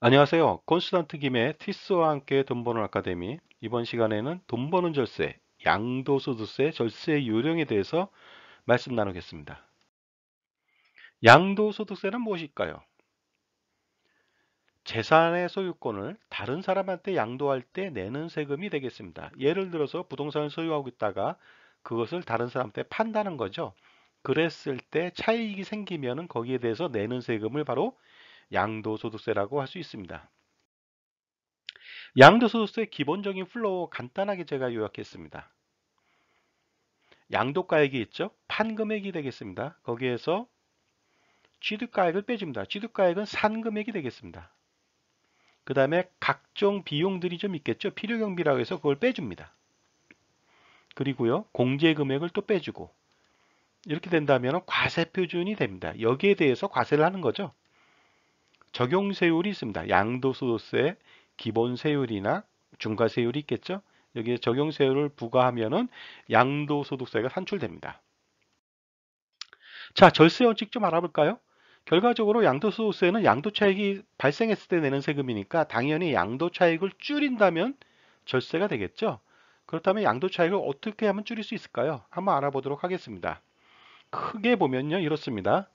안녕하세요. 콘스탄트 김의 티스와 함께 돈 버는 아카데미. 이번 시간에는 돈 버는 절세, 양도소득세 절세 요령에 대해서 말씀 나누겠습니다. 양도소득세는 무엇일까요? 재산의 소유권을 다른 사람한테 양도할 때 내는 세금이 되겠습니다. 예를 들어서 부동산을 소유하고 있다가 그것을 다른 사람한테 판다는 거죠. 그랬을 때 차익이 생기면은 거기에 대해서 내는 세금을 바로 양도소득세라고 할 수 있습니다. 양도소득세 기본적인 플로우 간단하게 제가 요약했습니다. 양도가액이 있죠. 판금액이 되겠습니다. 거기에서 취득가액을 빼줍니다. 취득가액은 산금액이 되겠습니다. 그 다음에 각종 비용들이 좀 있겠죠. 필요경비라고 해서 그걸 빼줍니다. 그리고요, 공제금액을 또 빼주고 이렇게 된다면 과세표준이 됩니다. 여기에 대해서 과세를 하는 거죠. 적용세율이 있습니다. 양도소득세 기본세율이나 중과세율이 있겠죠. 여기에 적용세율을 부과하면은 양도소득세가 산출됩니다. 자, 절세 원칙 좀 알아볼까요? 결과적으로 양도소득세는 양도차익이 발생했을 때 내는 세금이니까 당연히 양도차익을 줄인다면 절세가 되겠죠. 그렇다면 양도차익을 어떻게 하면 줄일 수 있을까요? 한번 알아보도록 하겠습니다. 크게 보면요, 이렇습니다.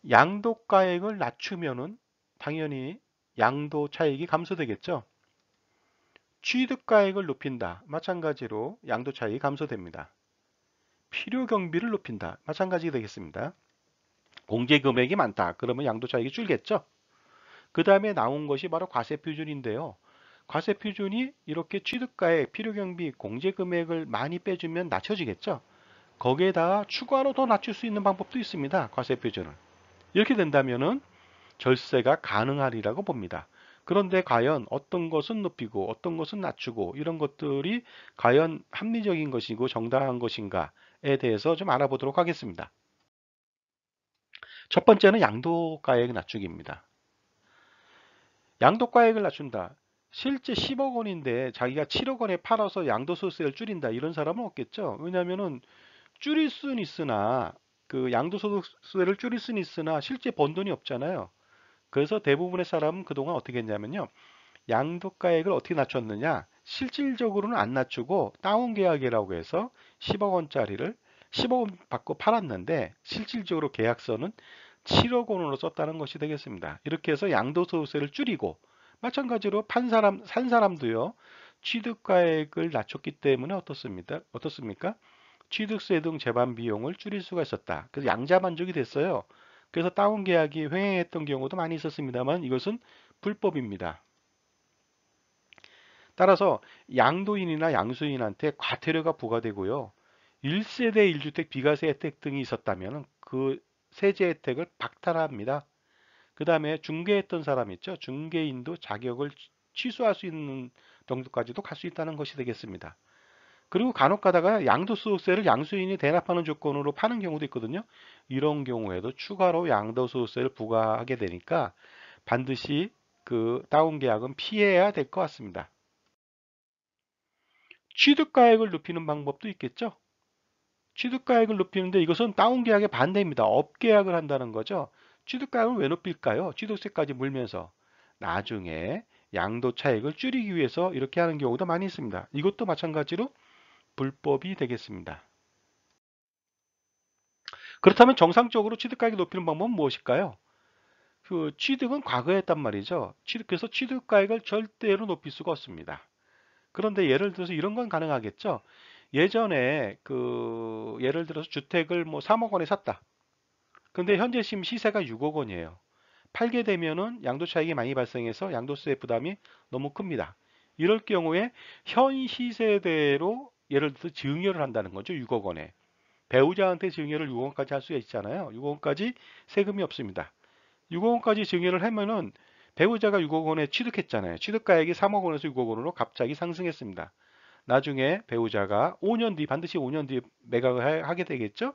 양도가액을 낮추면은 당연히 양도차익이 감소되겠죠. 취득가액을 높인다. 마찬가지로 양도차익이 감소됩니다. 필요경비를 높인다. 마찬가지 되겠습니다. 공제금액이 많다. 그러면 양도차익이 줄겠죠. 그 다음에 나온 것이 바로 과세표준인데요. 과세표준이 이렇게 취득가액, 필요경비, 공제금액을 많이 빼주면 낮춰지겠죠. 거기에다가 추가로 더 낮출 수 있는 방법도 있습니다. 과세표준을. 이렇게 된다면은 절세가 가능하리라고 봅니다. 그런데 과연 어떤 것은 높이고 어떤 것은 낮추고 이런 것들이 과연 합리적인 것이고 정당한 것인가에 대해서 좀 알아보도록 하겠습니다. 첫 번째는 양도가액 낮추기입니다. 양도가액을 낮춘다. 실제 10억 원인데 자기가 7억 원에 팔아서 양도소득세를 줄인다. 이런 사람은 없겠죠. 왜냐하면은 줄일 수는 있으나 그 양도소득세를 줄일 수는 있으나 실제 번 돈이 없잖아요. 그래서 대부분의 사람은 그동안 어떻게 했냐면요. 양도가액을 어떻게 낮췄느냐? 실질적으로는 안 낮추고 다운 계약이라고 해서 10억 원짜리를 10억 원 받고 팔았는데 실질적으로 계약서는 7억 원으로 썼다는 것이 되겠습니다. 이렇게 해서 양도소득세를 줄이고 마찬가지로 산 사람도요. 취득가액을 낮췄기 때문에 어떻습니까? 취득세 등 재반 비용을 줄일 수가 있었다. 그래서 양자만족이 됐어요. 그래서 다운 계약이 횡행했던 경우도 많이 있었습니다만 이것은 불법입니다. 따라서 양도인이나 양수인한테 과태료가 부과되고요. 1세대 1주택 비과세 혜택 등이 있었다면 그 세제 혜택을 박탈합니다. 그 다음에 중개했던 사람 있죠. 중개인도 자격을 취소할 수 있는 정도까지도 갈 수 있다는 것이 되겠습니다. 그리고 간혹 가다가 양도소득세를 양수인이 대납하는 조건으로 파는 경우도 있거든요. 이런 경우에도 추가로 양도소득세를 부과하게 되니까 반드시 그 다운 계약은 피해야 될 것 같습니다. 취득가액을 높이는 방법도 있겠죠. 취득가액을 높이는데 이것은 다운 계약의 반대입니다. 업 계약을 한다는 거죠. 취득가액을 왜 높일까요? 취득세까지 물면서 나중에 양도 차익을 줄이기 위해서 이렇게 하는 경우도 많이 있습니다. 이것도 마찬가지로 불법이 되겠습니다. 그렇다면 정상적으로 취득가액을 높이는 방법은 무엇일까요? 그 취득은 과거에 했단 말이죠. 그래서 취득가액을 절대로 높일 수가 없습니다. 그런데 예를 들어서 이런 건 가능하겠죠. 예전에 그 예를 들어서 주택을 뭐 3억 원에 샀다. 근데 현재 지금 시세가 6억 원이에요. 팔게 되면은 양도 차익이 많이 발생해서 양도세 부담이 너무 큽니다. 이럴 경우에 현 시세대로 예를 들어서 증여를 한다는 거죠. 6억 원에. 배우자한테 증여를 6억 원까지 할 수가 있잖아요. 6억 원까지 세금이 없습니다. 6억 원까지 증여를 하면은 배우자가 6억 원에 취득했잖아요. 취득가액이 3억 원에서 6억 원으로 갑자기 상승했습니다. 나중에 배우자가 5년 뒤, 반드시 5년 뒤에 매각을 하게 되겠죠?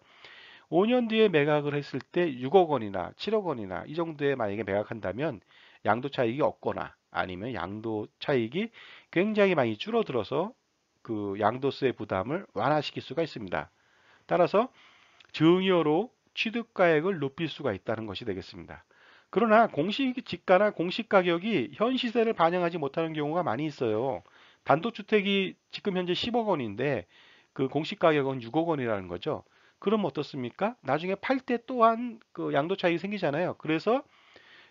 5년 뒤에 매각을 했을 때 6억 원이나 7억 원이나 이 정도에 만약에 매각한다면 양도 차익이 없거나 아니면 양도 차익이 굉장히 많이 줄어들어서 그 양도세 부담을 완화시킬 수가 있습니다. 따라서 증여로 취득가액을 높일 수가 있다는 것이 되겠습니다. 그러나 공시 지가나 공시 가격이 현 시세를 반영하지 못하는 경우가 많이 있어요. 단독주택이 지금 현재 10억 원인데 그 공시 가격은 6억 원이라는 거죠. 그럼 어떻습니까? 나중에 팔 때 또한 그 양도 차익이 생기잖아요. 그래서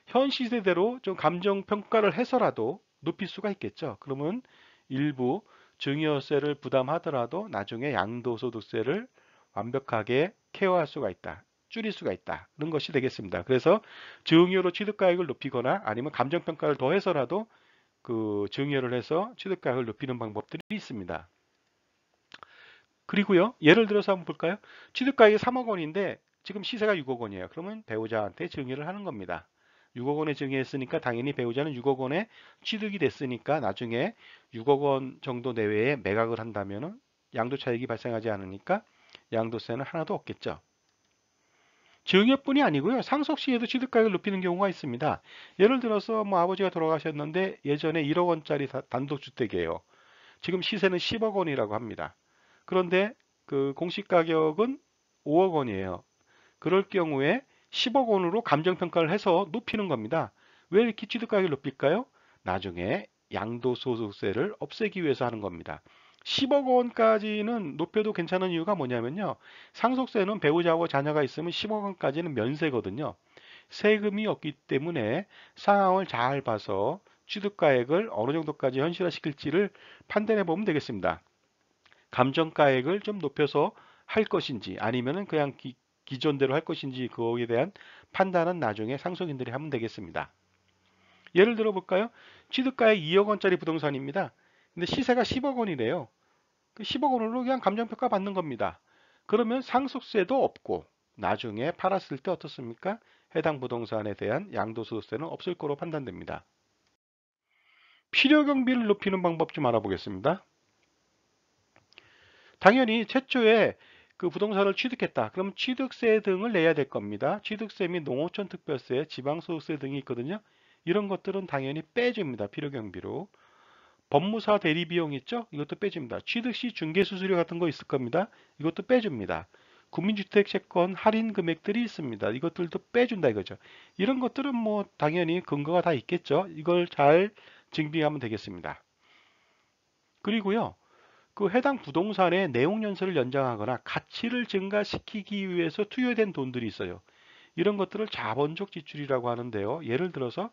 현 시세대로 좀 감정 평가를 해서라도 높일 수가 있겠죠. 그러면 일부 증여세를 부담하더라도 나중에 양도소득세를 완벽하게 케어할 수가 있다. 줄일 수가 있다. 는 것이 되겠습니다. 그래서 증여로 취득가액을 높이거나 아니면 감정평가를 더해서라도 그 증여를 해서 취득가액을 높이는 방법들이 있습니다. 그리고요, 예를 들어서 한번 볼까요? 취득가액이 3억 원인데 지금 시세가 6억 원이에요. 그러면 배우자한테 증여를 하는 겁니다. 6억 원에 증여했으니까 당연히 배우자는 6억 원에 취득이 됐으니까 나중에 6억 원 정도 내외에 매각을 한다면 양도차익이 발생하지 않으니까 양도세는 하나도 없겠죠. 증여뿐이 아니고요. 상속 시에도 취득가액을 높이는 경우가 있습니다. 예를 들어서 뭐 아버지가 돌아가셨는데 예전에 1억 원짜리 단독주택이에요. 지금 시세는 10억 원이라고 합니다. 그런데 그 공시 가격은 5억 원이에요. 그럴 경우에 10억 원으로 감정평가를 해서 높이는 겁니다. 왜 이렇게 취득가격을 높일까요? 나중에 양도소득세를 없애기 위해서 하는 겁니다. 10억 원까지는 높여도 괜찮은 이유가 뭐냐면요. 상속세는 배우자하고 자녀가 있으면 10억 원까지는 면세거든요. 세금이 없기 때문에 상황을 잘 봐서 취득가액을 어느 정도까지 현실화시킬지를 판단해 보면 되겠습니다. 감정가액을 좀 높여서 할 것인지 아니면은 그냥 기존대로 할 것인지 그거에 대한 판단은 나중에 상속인들이 하면 되겠습니다. 예를 들어 볼까요? 취득가액 2억 원짜리 부동산입니다. 근데 시세가 10억 원이래요. 그 10억 원으로 그냥 감정평가 받는 겁니다. 그러면 상속세도 없고 나중에 팔았을 때 어떻습니까? 해당 부동산에 대한 양도소득세는 없을 거로 판단됩니다. 필요경비를 높이는 방법 좀 알아보겠습니다. 당연히 최초에 그 부동산을 취득했다. 그럼 취득세 등을 내야 될 겁니다. 취득세 및 농어촌 특별세, 지방소득세 등이 있거든요. 이런 것들은 당연히 빼줍니다. 필요경비로. 법무사 대리 비용 있죠? 이것도 빼줍니다. 취득 시 중개수수료 같은 거 있을 겁니다. 이것도 빼줍니다. 국민주택 채권 할인 금액들이 있습니다. 이것들도 빼준다 이거죠. 이런 것들은 뭐 당연히 근거가 다 있겠죠. 이걸 잘 증빙하면 되겠습니다. 그리고요. 그 해당 부동산의 내용 연수를 연장하거나 가치를 증가시키기 위해서 투여된 돈들이 있어요. 이런 것들을 자본적 지출이라고 하는데요. 예를 들어서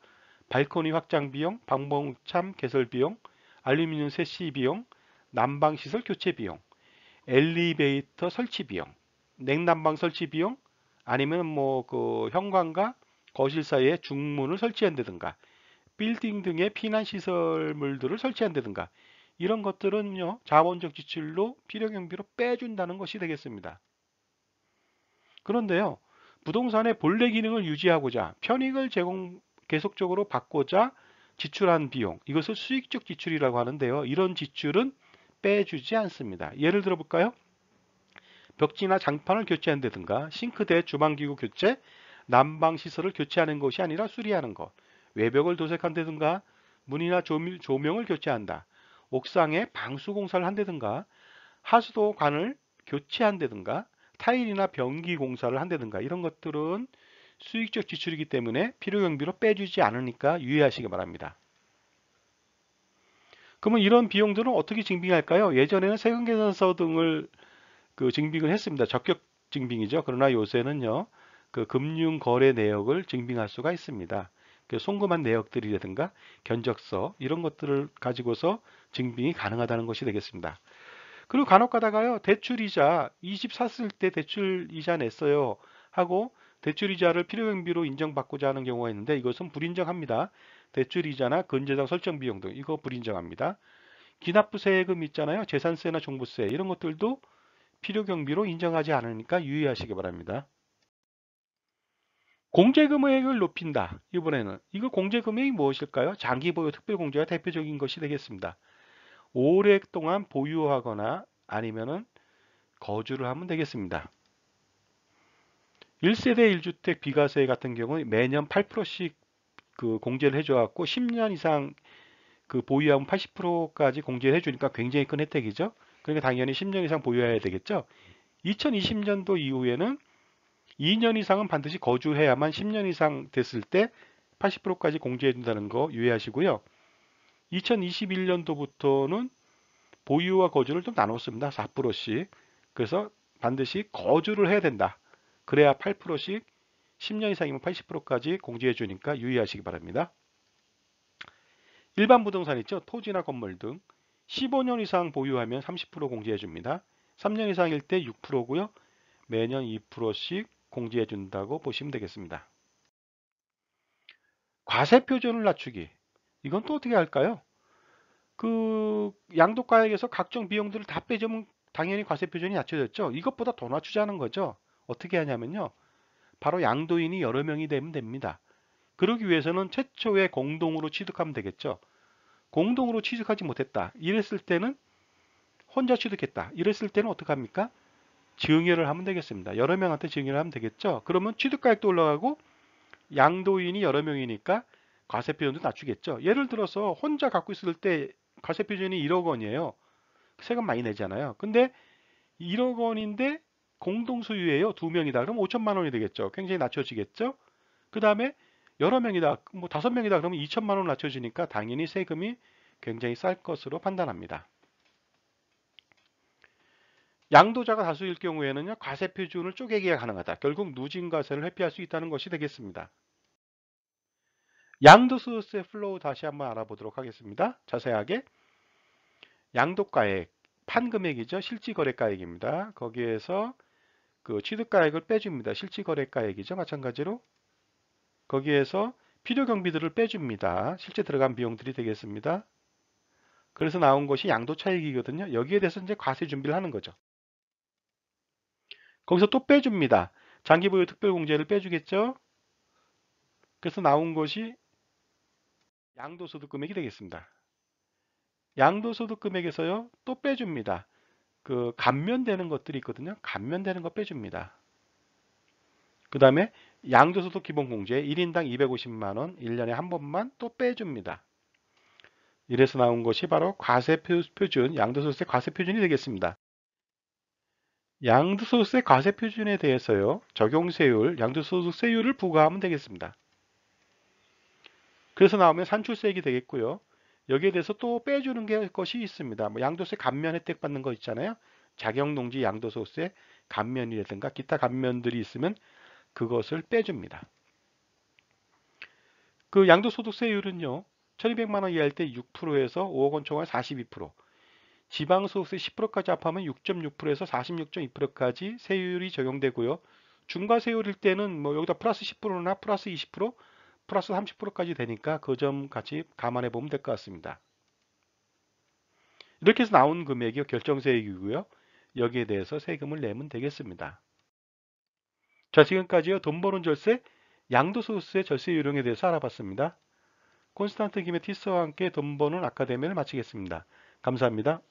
발코니 확장 비용, 방범참 개설 비용, 알루미늄 세시 비용, 난방 시설 교체 비용, 엘리베이터 설치 비용, 냉난방 설치 비용, 아니면 뭐 그 현관과 거실 사이에 중문을 설치한다든가, 빌딩 등의 피난 시설물들을 설치한다든가 이런 것들은요 자본적 지출로 필요경비로 빼준다는 것이 되겠습니다. 그런데요 부동산의 본래 기능을 유지하고자 편익을 계속적으로 받고자 지출한 비용 이것을 수익적 지출이라고 하는데요. 이런 지출은 빼주지 않습니다. 예를 들어 볼까요? 벽지나 장판을 교체한다든가 싱크대 주방기구 교체, 난방시설을 교체하는 것이 아니라 수리하는 것, 외벽을 도색한다든가 문이나 조명을 교체한다. 옥상에 방수공사를 한다든가 하수도관을 교체한다든가 타일이나 변기 공사를 한다든가 이런 것들은 수익적 지출이기 때문에 필요경비로 빼주지 않으니까 유의하시기 바랍니다. 그러면 이런 비용들은 어떻게 증빙할까요? 예전에는 세금계산서 등을 그 증빙을 했습니다. 적격 증빙이죠. 그러나 요새는요, 그 금융 거래 내역을 증빙할 수가 있습니다. 그 송금한 내역들이라든가 견적서 이런 것들을 가지고서 증빙이 가능하다는 것이 되겠습니다. 그리고 간혹 가다가요, 대출이자 20 샀을 때 대출이자 냈어요 하고 대출이자를 필요경비로 인정받고자 하는 경우가 있는데 이것은 불인정합니다. 대출이자나 근저당 설정 비용 등 이거 불인정합니다. 기납부 세금 있잖아요. 재산세나 종부세 이런 것들도 필요경비로 인정하지 않으니까 유의하시기 바랍니다. 공제금액을 높인다. 이번에는 이거 공제금액이 무엇일까요? 장기보유 특별공제가 대표적인 것이 되겠습니다. 오랫동안 보유하거나 아니면은 거주를 하면 되겠습니다. 1세대 1주택 비과세 같은 경우 매년 8%씩 그 공제를 해줘갖고 10년 이상 그 보유하면 80%까지 공제를 해주니까 굉장히 큰 혜택이죠. 그러니까 당연히 10년 이상 보유해야 되겠죠. 2020년도 이후에는 2년 이상은 반드시 거주해야만 10년 이상 됐을 때 80%까지 공제해 준다는 거 유의하시고요. 2021년도부터는 보유와 거주를 좀 나눴습니다. 4%씩. 그래서 반드시 거주를 해야 된다. 그래야 8%씩 10년 이상이면 80%까지 공제해 주니까 유의하시기 바랍니다. 일반 부동산 있죠. 토지나 건물 등 15년 이상 보유하면 30% 공제해 줍니다. 3년 이상일 때 6%고요. 매년 2%씩 공제해 준다고 보시면 되겠습니다. 과세 표준을 낮추기. 이건 또 어떻게 할까요? 그 양도가액에서 각종 비용들을 다 빼주면 당연히 과세 표준이 낮춰졌죠. 이것보다 더 낮추자는 거죠. 어떻게 하냐면요. 바로 양도인이 여러 명이 되면 됩니다. 그러기 위해서는 최초에 공동으로 취득하면 되겠죠. 공동으로 취득하지 못했다. 이랬을 때는 혼자 취득했다. 이랬을 때는 어떡합니까? 증여를 하면 되겠습니다. 여러 명한테 증여를 하면 되겠죠. 그러면 취득가액도 올라가고 양도인이 여러 명이니까 과세표준도 낮추겠죠. 예를 들어서 혼자 갖고 있을 때 과세표준이 1억 원이에요. 세금 많이 내잖아요. 근데 1억 원인데 공동소유예요. 두 명이다. 그럼 5천만 원이 되겠죠. 굉장히 낮춰지겠죠. 그 다음에 여러 명이다. 뭐 5명이다. 그러면 2천만 원 낮춰지니까 당연히 세금이 굉장히 쌀 것으로 판단합니다. 양도자가 다수일 경우에는요, 과세 표준을 쪼개기가 가능하다. 결국 누진과세를 회피할 수 있다는 것이 되겠습니다. 양도소득세 플로우 다시 한번 알아보도록 하겠습니다. 자세하게 양도가액, 판금액이죠. 실지거래가액입니다. 거기에서 그 취득가액을 빼줍니다. 실지거래가액이죠. 마찬가지로 거기에서 필요경비들을 빼줍니다. 실제 들어간 비용들이 되겠습니다. 그래서 나온 것이 양도차익이거든요. 여기에 대해서 이제 과세 준비를 하는 거죠. 거기서 또 빼줍니다. 장기보유 특별공제를 빼주겠죠. 그래서 나온 것이 양도소득 금액이 되겠습니다. 양도소득 금액에서요 또 빼줍니다. 그 감면되는 것들이 있거든요. 감면되는 거 빼줍니다. 그 다음에 양도소득 기본공제 1인당 250만원 1년에 한 번만 또 빼줍니다. 이래서 나온 것이 바로 과세표준, 양도소득세 과세표준이 되겠습니다. 양도소득세 과세표준에 대해서요 적용세율, 양도소득세율을 부과하면 되겠습니다. 그래서 나오면 산출세액이 되겠고요. 여기에 대해서 또 빼주는 것이 있습니다. 뭐 양도세 감면 혜택 받는 거 있잖아요. 자격농지 양도소득세 감면이라든가 기타 감면들이 있으면 그것을 빼줍니다. 그 양도소득세율은요. 1200만 원 이하일 때 6%에서 5억 원 초과에 42%, 지방소득세 10%까지 합하면 6.6%에서 46.2%까지 세율이 적용되고요. 중과세율일 때는 뭐 여기다 플러스 10%나 플러스 20%, 플러스 30%까지 되니까 그 점 같이 감안해 보면 될 것 같습니다. 이렇게 해서 나온 금액이 결정세액이고요. 여기에 대해서 세금을 내면 되겠습니다. 자, 지금까지요. 돈 버는 절세, 양도소득세 절세 요령에 대해서 알아봤습니다. 콘스탄트 김의 티스와 함께 돈 버는 아카데미를 마치겠습니다. 감사합니다.